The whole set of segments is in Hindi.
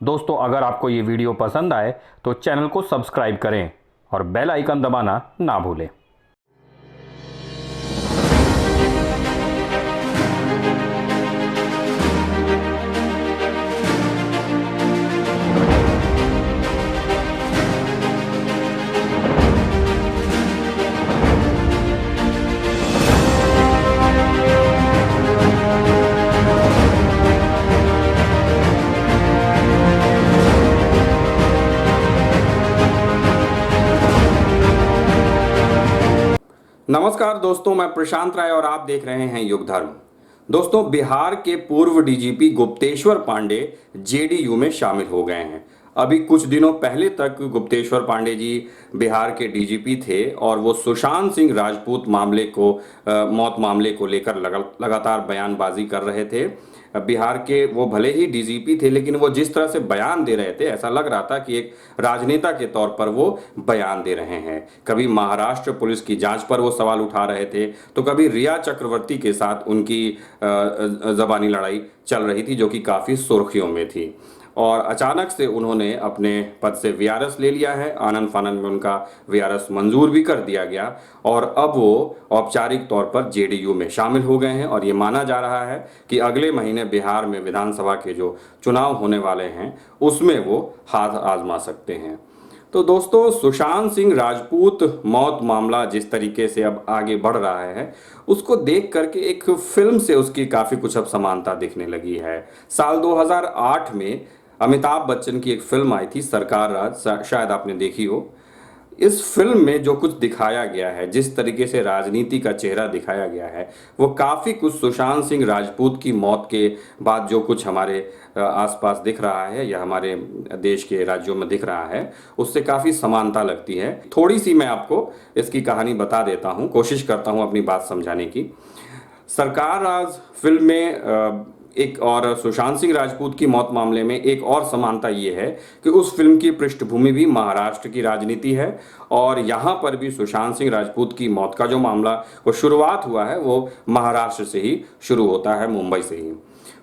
दोस्तों, अगर आपको ये वीडियो पसंद आए तो चैनल को सब्सक्राइब करें और बेल आइकन दबाना ना भूलें। नमस्कार दोस्तों, मैं प्रशांत राय और आप देख रहे हैं युग धर्म। दोस्तों, बिहार के पूर्व डीजीपी गुप्तेश्वर पांडे जेडीयू में शामिल हो गए हैं। अभी कुछ दिनों पहले तक गुप्तेश्वर पांडे जी बिहार के डीजीपी थे और वो सुशांत सिंह राजपूत मौत मामले को लेकर लगातार बयानबाजी कर रहे थे। बिहार के वो भले ही डीजीपी थे, लेकिन वो जिस तरह से बयान दे रहे थे ऐसा लग रहा था कि एक राजनेता के तौर पर वो बयान दे रहे हैं। कभी महाराष्ट्र पुलिस की जांच पर वो सवाल उठा रहे थे, तो कभी रिया चक्रवर्ती के साथ उनकी जबानी लड़ाई चल रही थी, जो कि काफ़ी सुर्खियों में थी। और अचानक से उन्होंने अपने पद से वीआरएस ले लिया है। आनन फानन में उनका वीआरएस मंजूर भी कर दिया गया और अब वो औपचारिक तौर पर जेडीयू में शामिल हो गए हैं। और ये माना जा रहा है कि अगले महीने बिहार में विधानसभा के जो चुनाव होने वाले हैं उसमें वो हाथ आजमा सकते हैं। तो दोस्तों, सुशांत सिंह राजपूत मौत मामला जिस तरीके से अब आगे बढ़ रहा है उसको देख करके एक फिल्म से उसकी काफ़ी कुछ अब समानता दिखने लगी है। साल 2008 में अमिताभ बच्चन की एक फिल्म आई थी सरकार राज, शायद आपने देखी हो। इस फिल्म में जो कुछ दिखाया गया है, जिस तरीके से राजनीति का चेहरा दिखाया गया है, वो काफ़ी कुछ सुशांत सिंह राजपूत की मौत के बाद जो कुछ हमारे आसपास दिख रहा है या हमारे देश के राज्यों में दिख रहा है उससे काफ़ी समानता लगती है। थोड़ी सी मैं आपको इसकी कहानी बता देता हूँ, कोशिश करता हूँ अपनी बात समझाने की। सरकार राज फिल्म में एक और सुशांत सिंह राजपूत की मौत मामले में एक और समानता ये है कि उस फिल्म की पृष्ठभूमि भी महाराष्ट्र की राजनीति है और यहाँ पर भी सुशांत सिंह राजपूत की मौत का जो मामला वो शुरुआत हुआ है वो महाराष्ट्र से ही शुरू होता है, मुंबई से ही।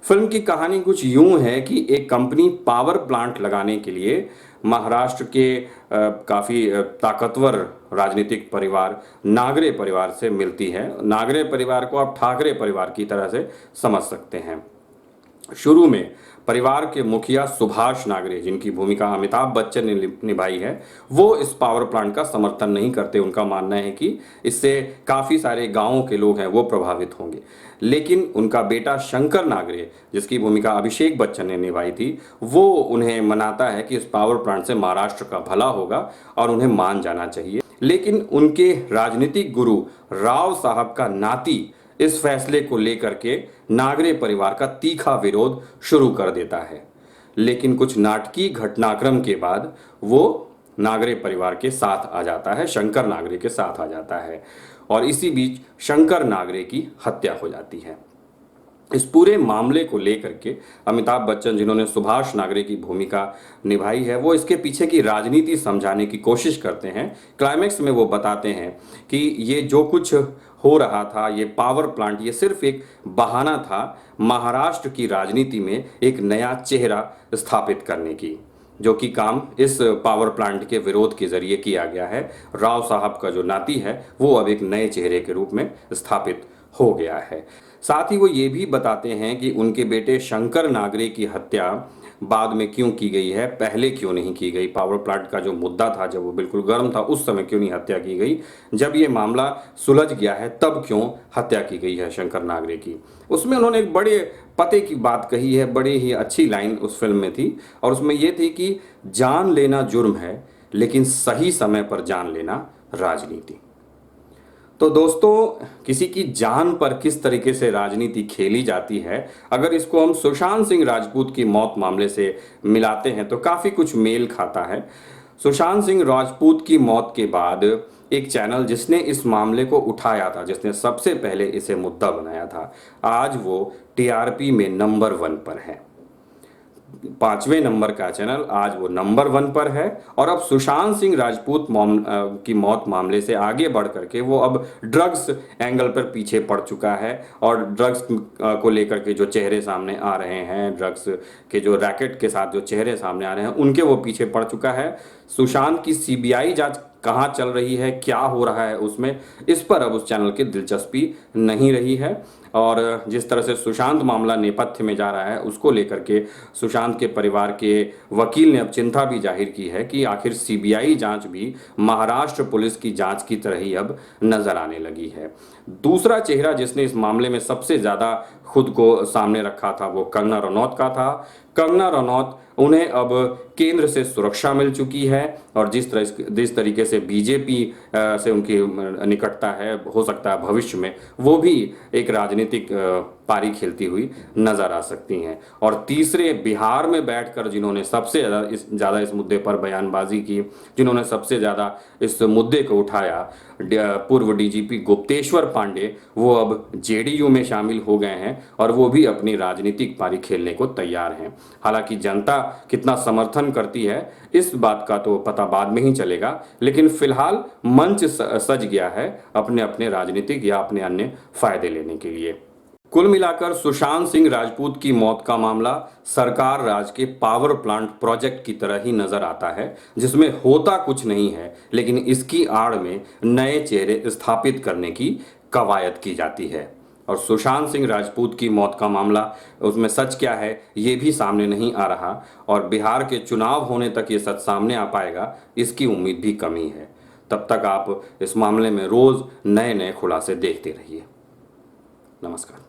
फिल्म की कहानी कुछ यूं है कि एक कंपनी पावर प्लांट लगाने के लिए महाराष्ट्र के काफ़ी ताकतवर राजनीतिक परिवार नागरे परिवार से मिलती है। नागरे परिवार को आप ठाकरे परिवार की तरह से समझ सकते हैं। शुरू में परिवार के मुखिया सुभाष नागरे, जिनकी भूमिका अमिताभ बच्चन ने निभाई है, वो इस पावर प्लांट का समर्थन नहीं करते। उनका मानना है कि इससे काफ़ी सारे गांवों के लोग हैं वो प्रभावित होंगे। लेकिन उनका बेटा शंकर नागरे, जिसकी भूमिका अभिषेक बच्चन ने निभाई थी, वो उन्हें मनाता है कि इस पावर प्लांट से महाराष्ट्र का भला होगा और उन्हें मान जाना चाहिए। लेकिन उनके राजनीतिक गुरु राव साहब का नाती इस फैसले को लेकर के नागरे परिवार का तीखा विरोध शुरू कर देता है। लेकिन कुछ नाटकीय घटनाक्रम के बाद वो नागरे परिवार के साथ आ जाता है, शंकर नागरे के साथ आ जाता है और इसी बीच शंकर नागरे की हत्या हो जाती है। इस पूरे मामले को लेकर के अमिताभ बच्चन, जिन्होंने सुभाष नागरे की भूमिका निभाई है, वो इसके पीछे की राजनीति समझाने की कोशिश करते हैं। क्लाइमेक्स में वो बताते हैं कि ये जो कुछ हो रहा था, ये पावर प्लांट, ये सिर्फ एक बहाना था महाराष्ट्र की राजनीति में एक नया चेहरा स्थापित करने की, जो कि काम इस पावर प्लांट के विरोध के जरिए किया गया है। राव साहब का जो नाती है वो अब एक नए चेहरे के रूप में स्थापित हो गया है। साथ ही वो ये भी बताते हैं कि उनके बेटे शंकर नागरे की हत्या बाद में क्यों की गई है, पहले क्यों नहीं की गई। पावर प्लांट का जो मुद्दा था, जब वो बिल्कुल गर्म था, उस समय क्यों नहीं हत्या की गई। जब ये मामला सुलझ गया है तब क्यों हत्या की गई है शंकर नागरे की। उसमें उन्होंने एक बड़े पते की बात कही है, बड़ी ही अच्छी लाइन उस फिल्म में थी और उसमें ये थी कि जान लेना जुर्म है लेकिन सही समय पर जान लेना राजनीति। तो दोस्तों, किसी की जान पर किस तरीके से राजनीति खेली जाती है, अगर इसको हम सुशांत सिंह राजपूत की मौत मामले से मिलाते हैं तो काफ़ी कुछ मेल खाता है। सुशांत सिंह राजपूत की मौत के बाद एक चैनल जिसने इस मामले को उठाया था, जिसने सबसे पहले इसे मुद्दा बनाया था, आज वो टीआरपी में नंबर 1 पर है। 5वें नंबर का चैनल आज वो नंबर 1 पर है। और अब सुशांत सिंह राजपूत की मौत मामले से आगे बढ़ करके वो अब ड्रग्स एंगल पर पीछे पड़ चुका है। और ड्रग्स को लेकर के जो चेहरे सामने आ रहे हैं, ड्रग्स के जो रैकेट के साथ जो चेहरे सामने आ रहे हैं, उनके वो पीछे पड़ चुका है। सुशांत की सीबीआई जांच कहाँ चल रही है, क्या हो रहा है उसमें, इस पर अब उस चैनल की दिलचस्पी नहीं रही है। और जिस तरह से सुशांत मामला नेपथ्य में जा रहा है, उसको लेकर के सुशांत के परिवार के वकील ने अब चिंता भी जाहिर की है कि आखिर सीबीआई जांच भी महाराष्ट्र पुलिस की जांच की तरह ही अब नजर आने लगी है। दूसरा चेहरा जिसने इस मामले में सबसे ज़्यादा खुद को सामने रखा था वो कंगना रनौत का था। कंगना रनौत, उन्हें अब केंद्र से सुरक्षा मिल चुकी है और जिस तरीके से बीजेपी से उनकी निकटता है, हो सकता है भविष्य में वो भी एक राजनीतिक पारी खेलती हुई नजर आ सकती हैं। और तीसरे, बिहार में बैठकर जिन्होंने सबसे ज़्यादा इस मुद्दे पर बयानबाजी की, जिन्होंने सबसे ज़्यादा इस मुद्दे को उठाया, पूर्व डीजीपी गुप्तेश्वर पांडे, वो अब जेडीयू में शामिल हो गए हैं और वो भी अपनी राजनीतिक पारी खेलने को तैयार हैं। हालांकि जनता कितना समर्थन करती है इस बात का तो पता बाद में ही चलेगा, लेकिन फिलहाल मंच सज गया है अपने अपने राजनीतिक या अपने अन्य फायदे लेने के लिए। कुल मिलाकर सुशांत सिंह राजपूत की मौत का मामला सरकार राज के पावर प्लांट प्रोजेक्ट की तरह ही नजर आता है, जिसमें होता कुछ नहीं है, लेकिन इसकी आड़ में नए चेहरे स्थापित करने की कवायद की जाती है। और सुशांत सिंह राजपूत की मौत का मामला, उसमें सच क्या है ये भी सामने नहीं आ रहा, और बिहार के चुनाव होने तक ये सच सामने आ पाएगा इसकी उम्मीद भी कम ही है। तब तक आप इस मामले में रोज नए नए खुलासे देखते रहिए। नमस्कार।